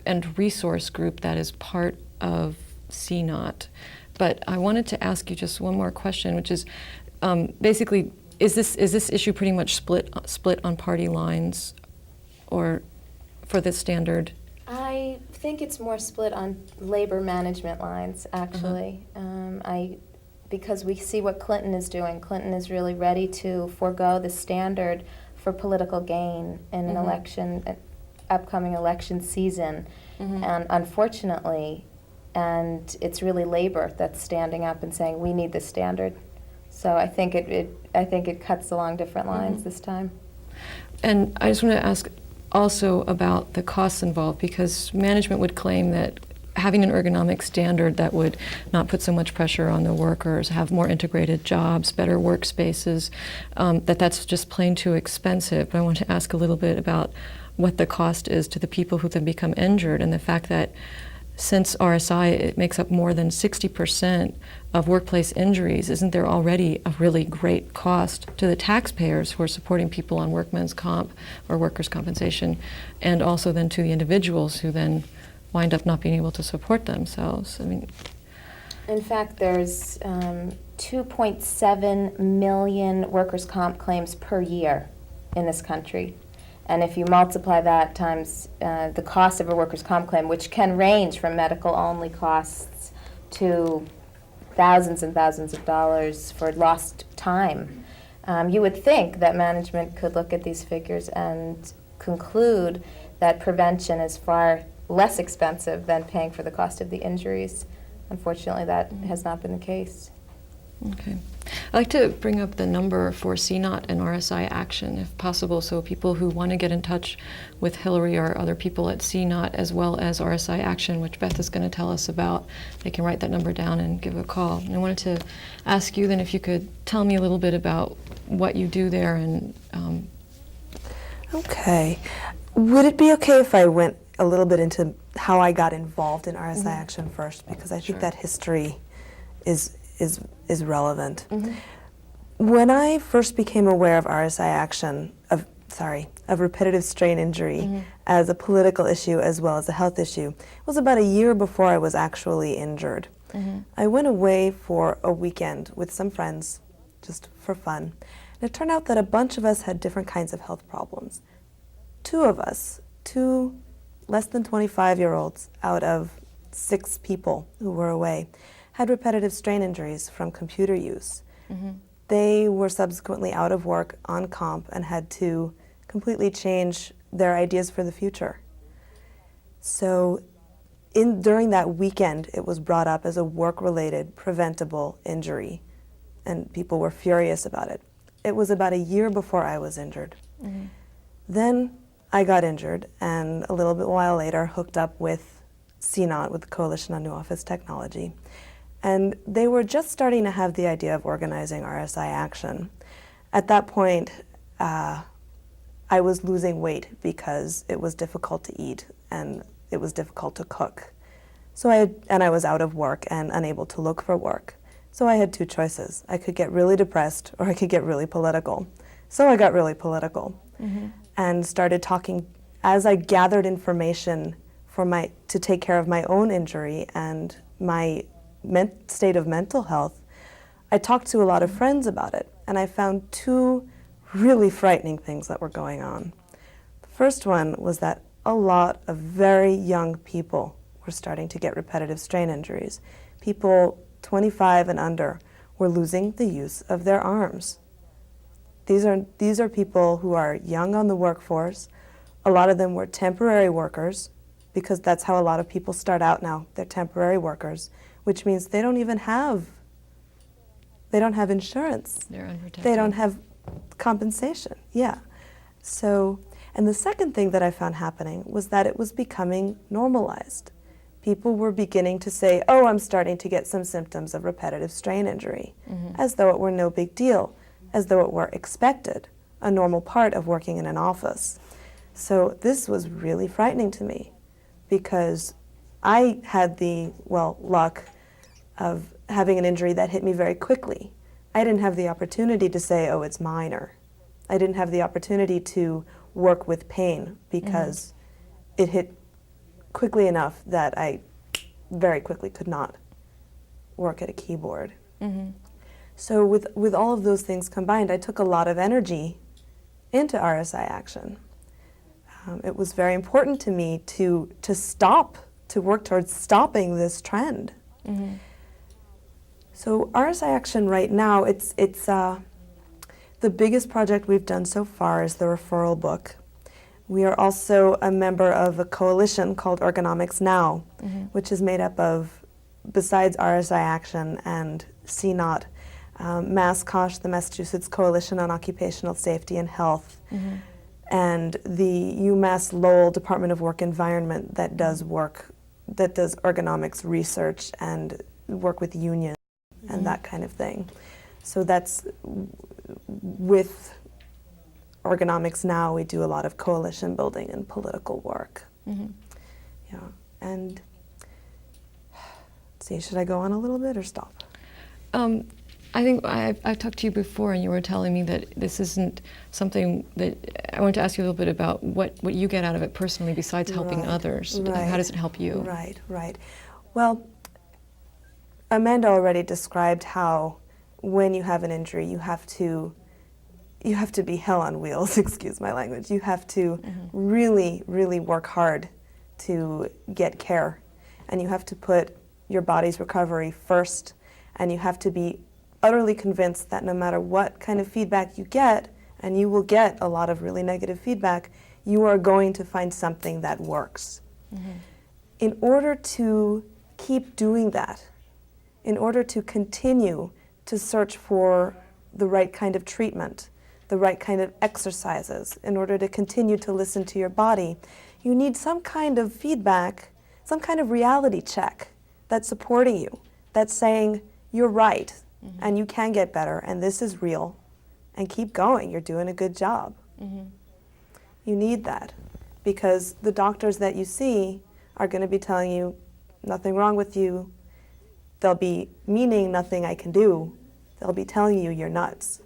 and resource group that is part of CNOT. But I wanted to ask you just one more question, which is basically, is this issue pretty much split on party lines, or for this standard?
I think it's more split on labor management lines, actually. Because we see what Clinton is doing. Clinton is really ready to forego the standard for political gain in an election, upcoming election season, and unfortunately. And it's really labor that's standing up and saying we need this standard. So I think it cuts along different lines this time.
And I just want to ask also about the costs involved, because management would claim that having an ergonomic standard that would not put so much pressure on the workers, have more integrated jobs, better workspaces, that's just plain too expensive. But I want to ask a little bit about what the cost is to the people who then become injured, and the fact that since RSI, it makes up more than 60% of workplace injuries, isn't there already a really great cost to the taxpayers who are supporting people on workman's comp or workers' compensation, and also then to the individuals who then wind up not being able to support themselves? I mean,
in fact, there's 2.7 million workers' comp claims per year in this country. And if you multiply that times the cost of a workers' comp claim, which can range from medical-only costs to thousands and thousands of dollars for lost time, you would think that management could look at these figures and conclude that prevention is far less expensive than paying for the cost of the injuries. Unfortunately, that has not been the case.
Okay. I'd like to bring up the number for CNOT and RSI Action, if possible, so people who want to get in touch with Hillary or other people at CNOT, as well as RSI Action, which Beth is going to tell us about, they can write that number down and give a call. And I wanted to ask you then if you could tell me a little bit about what you do there. And
Okay. Would it be okay if I went a little bit into how I got involved in RSI Action first? Because I think that history is relevant. When I first became aware of RSI Action, of repetitive strain injury as a political issue as well as a health issue, it was about a year before I was actually injured. I went away for a weekend with some friends, just for fun, and it turned out that a bunch of us had different kinds of health problems. Two of us, two less than 25-year-olds out of 6 people who were away, had repetitive strain injuries from computer use. They were subsequently out of work on comp and had to completely change their ideas for the future. So during that weekend, it was brought up as a work-related preventable injury, and people were furious about it. It was about a year before I was injured. Then I got injured, and a little bit while later hooked up with CNOT, with the Coalition on New Office Technology. And they were just starting to have the idea of organizing RSI Action. At that point, I was losing weight because it was difficult to eat and it was difficult to cook. So I was out of work and unable to look for work. So I had 2 choices. I could get really depressed or I could get really political. So I got really political and started talking as I gathered information to take care of my own injury and my state of mental health. I talked to a lot of friends about it, and I found 2 really frightening things that were going on. The first one was that a lot of very young people were starting to get repetitive strain injuries. People 25 and under were losing the use of their arms. These are people who are young on the workforce. A lot of them were temporary workers, because that's how a lot of people start out now. They're temporary workers, which means they don't have insurance.
they're unprotected.
They don't have compensation. Yeah. So, and the second thing that I found happening was that it was becoming normalized. people were beginning to say, oh, I'm starting to get some symptoms of repetitive strain injury, as though it were no big deal, as though it were expected, a normal part of working in an office. So this was really frightening to me, because I had the, well, luck of having an injury that hit me very quickly. I didn't have the opportunity to say, oh, it's minor. I didn't have the opportunity to work with pain because it hit quickly enough that I very quickly could not work at a keyboard. So with all of those things combined, I took a lot of energy into RSI Action. It was very important to me to work towards stopping this trend. So RSI Action right now, it's the biggest project we've done so far is the referral book. We are also a member of a coalition called Ergonomics Now, which is made up of, besides RSI Action and CNOT, MassCOSH, the Massachusetts Coalition on Occupational Safety and Health, and the UMass Lowell Department of Work Environment that does ergonomics research and work with unions and that kind of thing. So that's with Ergonomics Now, we do a lot of coalition building and political work. Yeah, and let's see, should I go on a little bit or stop?
I think I've talked to you before, and you were telling me that this isn't something that I want to ask you a little bit about what you get out of it personally besides helping others. How does it help you?
Right. Well, Amanda already described how when you have an injury, you have to be hell on wheels, excuse my language. You have to really, really work hard to get care. And you have to put your body's recovery first, and you have to be utterly convinced that no matter what kind of feedback you get, and you will get a lot of really negative feedback, you are going to find something that works. In order to keep doing that, in order to continue to search for the right kind of treatment, the right kind of exercises, in order to continue to listen to your body, you need some kind of feedback, some kind of reality check that's supporting you, that's saying, you're right, and you can get better, and this is real, and keep going, you're doing a good job. You need that, because the doctors that you see are going to be telling you, nothing wrong with you. They'll be meaning nothing I can do. They'll be telling you you're nuts.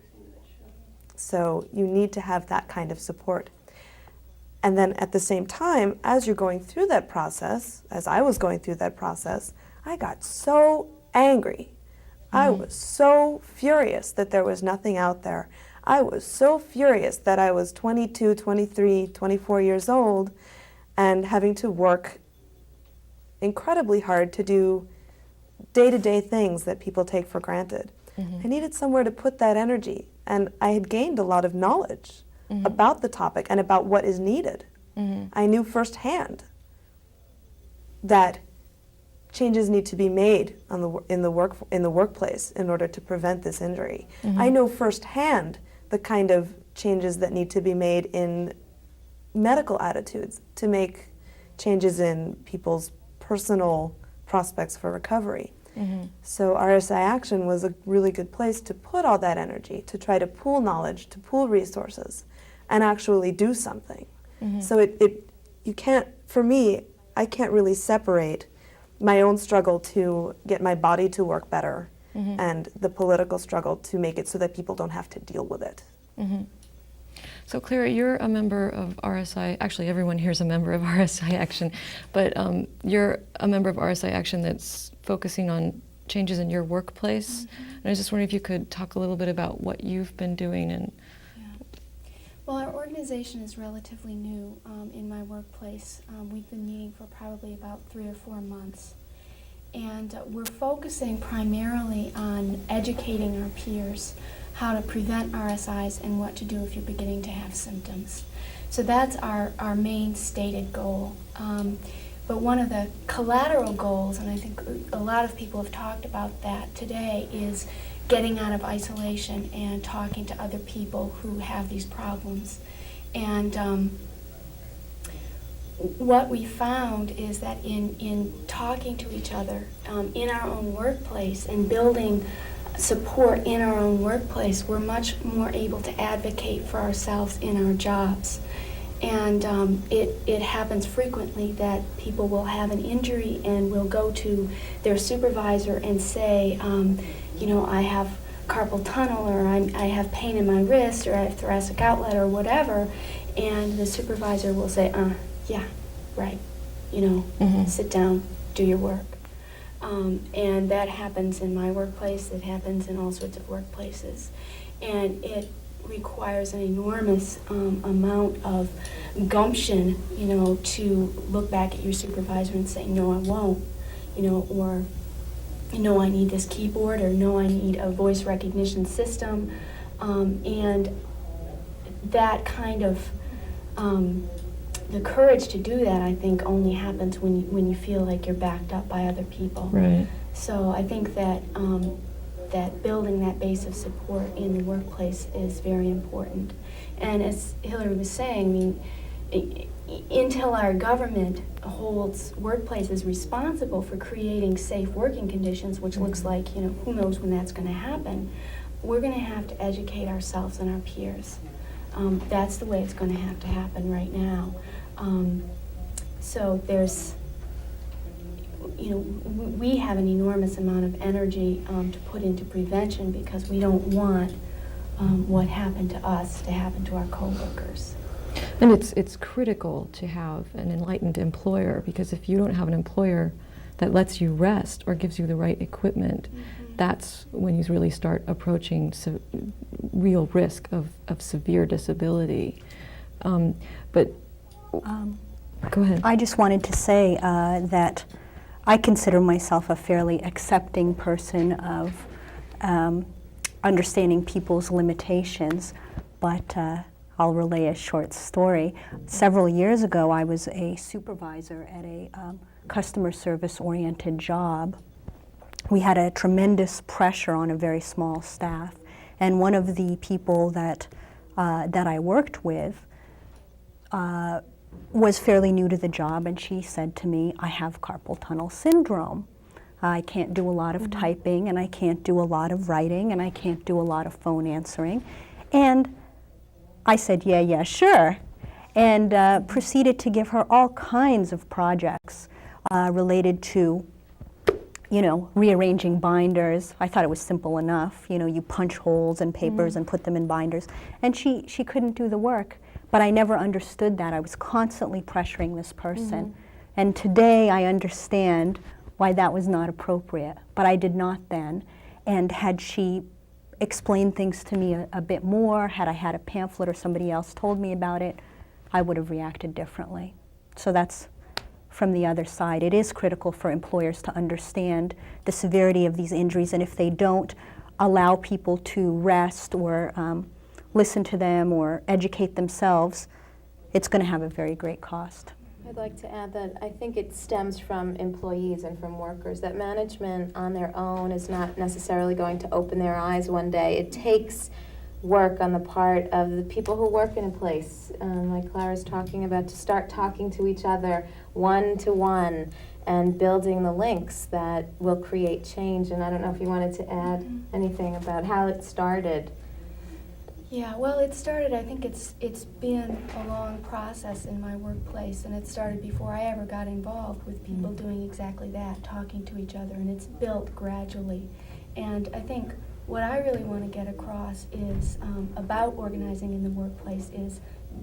So you need to have that kind of support. And then at the same time, as you're going through that process, as I was going through that process, I got so angry. I was so furious that there was nothing out there. I was so furious that I was 22, 23, 24 years old and having to work incredibly hard to do day-to-day things that people take for granted. I needed somewhere to put that energy, and I had gained a lot of knowledge about the topic and about what is needed. I knew firsthand that changes need to be made in the workplace in order to prevent this injury. I know firsthand the kind of changes that need to be made in medical attitudes to make changes in people's personal prospects for recovery. So RSI Action was a really good place to put all that energy, to try to pool knowledge, to pool resources, and actually do something. So you can't, for me, I can't really separate my own struggle to get my body to work better and the political struggle to make it so that people don't have to deal with it.
So Clara, you're a member of RSI, actually everyone here is a member of RSI Action, but you're a member of RSI Action that's focusing on changes in your workplace. And I was just wondering if you could talk a little bit about what you've been doing. And
Well, our organization is relatively new in my workplace. We've been meeting for probably about 3 or 4 months. And we're focusing primarily on educating our peers how to prevent RSIs and what to do if you're beginning to have symptoms. So that's our main stated goal. But one of the collateral goals, and I think a lot of people have talked about that today, is getting out of isolation and talking to other people who have these problems. And what we found is that in talking to each other in our own workplace and building support in our own workplace, we're much more able to advocate for ourselves in our jobs. And it happens frequently that people will have an injury and will go to their supervisor and say, you know, I have carpal tunnel, or I have pain in my wrist, or I have thoracic outlet, or whatever, and the supervisor will say, yeah, right, you know, sit down, do your work. And that happens in my workplace, it happens in all sorts of workplaces. And it requires an enormous amount of gumption, you know, to look back at your supervisor and say, no, I won't, you know, or no, I need this keyboard, or no, I need a voice recognition system. And that kind of, the courage to do that, I think, only happens when you feel like you're backed up by other people.
Right.
So I think that that building that base of support in the workplace is very important. And as Hillary was saying, I mean, until our government holds workplaces responsible for creating safe working conditions, which looks like, you know, who knows when that's going to happen, we're going to have to educate ourselves and our peers. That's the way it's going to happen right now. So there's, you know, we have an enormous amount of energy to put into prevention because we don't want what happened to us to happen to our coworkers.
And it's critical to have an enlightened employer, because if you don't have an employer that lets you rest or gives you the right equipment, that's when you really start approaching real risk of severe disability. But go ahead.
I just wanted to say that I consider myself a fairly accepting person of understanding people's limitations, but I'll relay a short story. Several years ago, I was a supervisor at a customer service-oriented job. We had a tremendous pressure on a very small staff, and one of the people that I worked with was fairly new to the job, and she said to me, I have carpal tunnel syndrome. I can't do a lot of typing, and I can't do a lot of writing, and I can't do a lot of phone answering. And I said, yeah, sure, and proceeded to give her all kinds of projects related to, you know, rearranging binders. I thought it was simple enough. You know, you punch holes in papers and put them in binders. And she couldn't do the work. But I never understood that. I was constantly pressuring this person. And today I understand why that was not appropriate. But I did not then. And had she explained things to me a bit more, had I had a pamphlet or somebody else told me about it, I would have reacted differently. So that's from the other side. It is critical for employers to understand the severity of these injuries, and if they don't allow people to rest or listen to them or educate themselves, it's going to have a very great cost.
I'd like to add that I think it stems from employees and from workers, that management on their own is not necessarily going to open their eyes one day. It takes work on the part of the people who work in a place, like Clara's talking about, to start talking to each other one-to-one and building the links that will create change. And I don't know if you wanted to add anything about how it started.
Yeah, well, it started, I think it's been a long process in my workplace, and it started before I ever got involved with people doing exactly that, talking to each other, and it's built gradually. And I think what I really want to get across is about organizing in the workplace is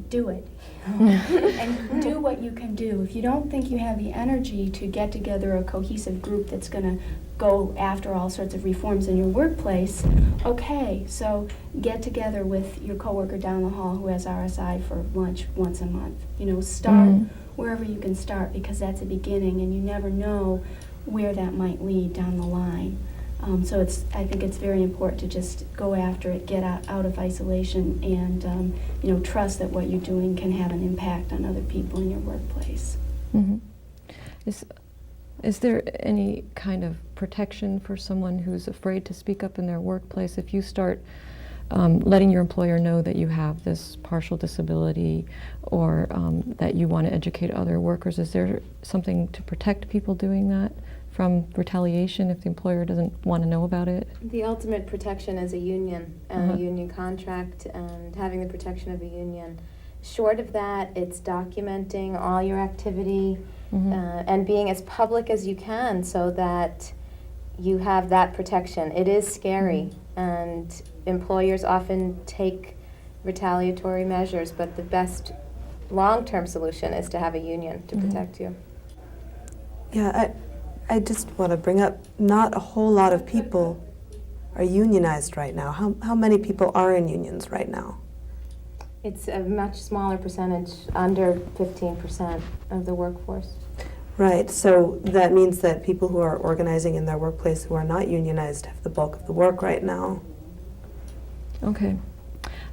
do it. And do what you can do. If you don't think you have the energy to get together a cohesive group that's going to go after all sorts of reforms in your workplace, okay, so get together with your coworker down the hall who has RSI for lunch once a month. You know, start wherever you can start, because that's a beginning and you never know where that might lead down the line. So I think it's very important to just go after it, get out of isolation, and you know, trust that what you're doing can have an impact on other people in your workplace.
Is there any kind of protection for someone who's afraid to speak up in their workplace? If you start letting your employer know that you have this partial disability or that you want to educate other workers. Is there something to protect people doing that from retaliation if the employer doesn't want to know about it?
The ultimate protection is a union, a union contract, and having the protection of a union. Short of that, it's documenting all your activity and being as public as you can so that you have that protection. It is scary, and employers often take retaliatory measures, but the best long-term solution is to have a union to protect you.
Yeah, I just want to bring up, not a whole lot of people are unionized right now. How many people are in unions right now?
It's a much smaller percentage, under 15% of the workforce.
Right, so that means that people who are organizing in their workplace who are not unionized have the bulk of the work right now.
Okay,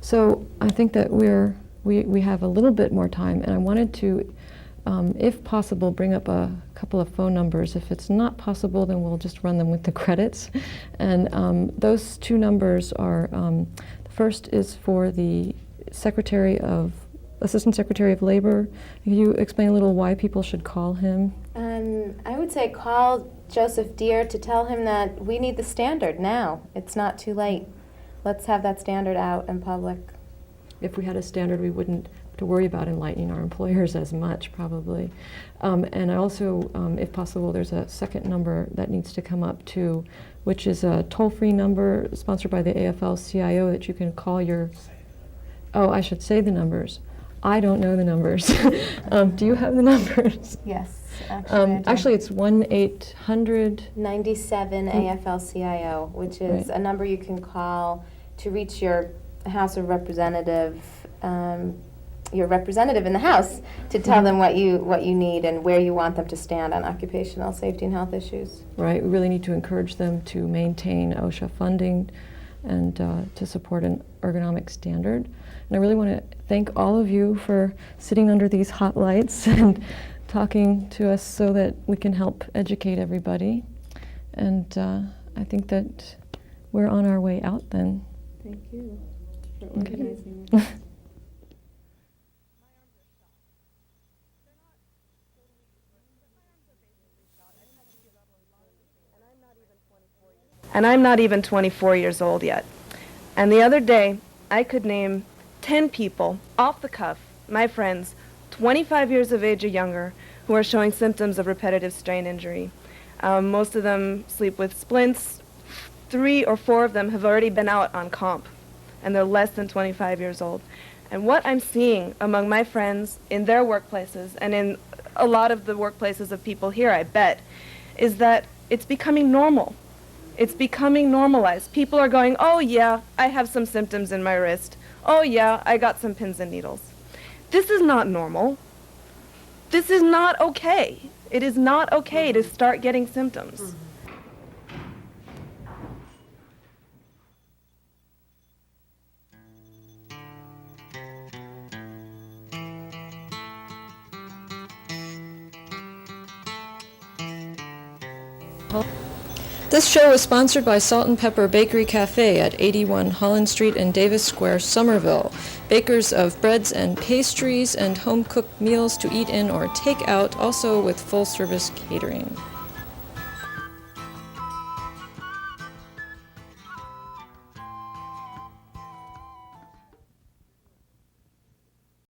so I think that we have a little bit more time, and I wanted to, if possible, bring up a couple of phone numbers. If it's not possible, then we'll just run them with the credits. And those two numbers are, the first is for the Assistant Secretary of Labor. Can you explain a little why people should call him?
I would say call Joseph Deere to tell him that we need the standard now. It's not too late. Let's have that standard out in public.
If we had a standard, we wouldn't have to worry about enlightening our employers as much, probably. And I also, if possible, there's a second number that needs to come up too, which is a toll-free number sponsored by the AFL-CIO that you can call your... Oh, I should say the numbers. I don't know the numbers. Do you have the numbers?
Yes,
actually it's 1-800...
97 AFL-CIO, which is a number you can call to reach your House of Representative, your representative in the House, to tell them what you need and where you want them to stand on occupational safety and health issues.
Right, we really need to encourage them to maintain OSHA funding and to support an ergonomic standard. And I really want to thank all of you for sitting under these hot lights and talking to us so that we can help educate everybody. And I think that we're on our way out then.
Thank you for organizing it.
And I'm not even 24 years old yet. And the other day, I could name 10 people, off the cuff, my friends, 25 years of age or younger, who are showing symptoms of repetitive strain injury. Most of them sleep with splints. 3 or 4 of them have already been out on comp, and they're less than 25 years old. And what I'm seeing among my friends in their workplaces, and in a lot of the workplaces of people here, I bet, is that it's becoming normal. It's becoming normalized. People are going, oh yeah, I have some symptoms in my wrist. Oh yeah, I got some pins and needles. This is not normal. This is not okay. It is not okay to start getting symptoms.
This show is sponsored by Salt and Pepper Bakery Cafe at 81 Holland Street in Davis Square, Somerville. Bakers of breads and pastries and home-cooked meals to eat in or take out, also with full-service catering.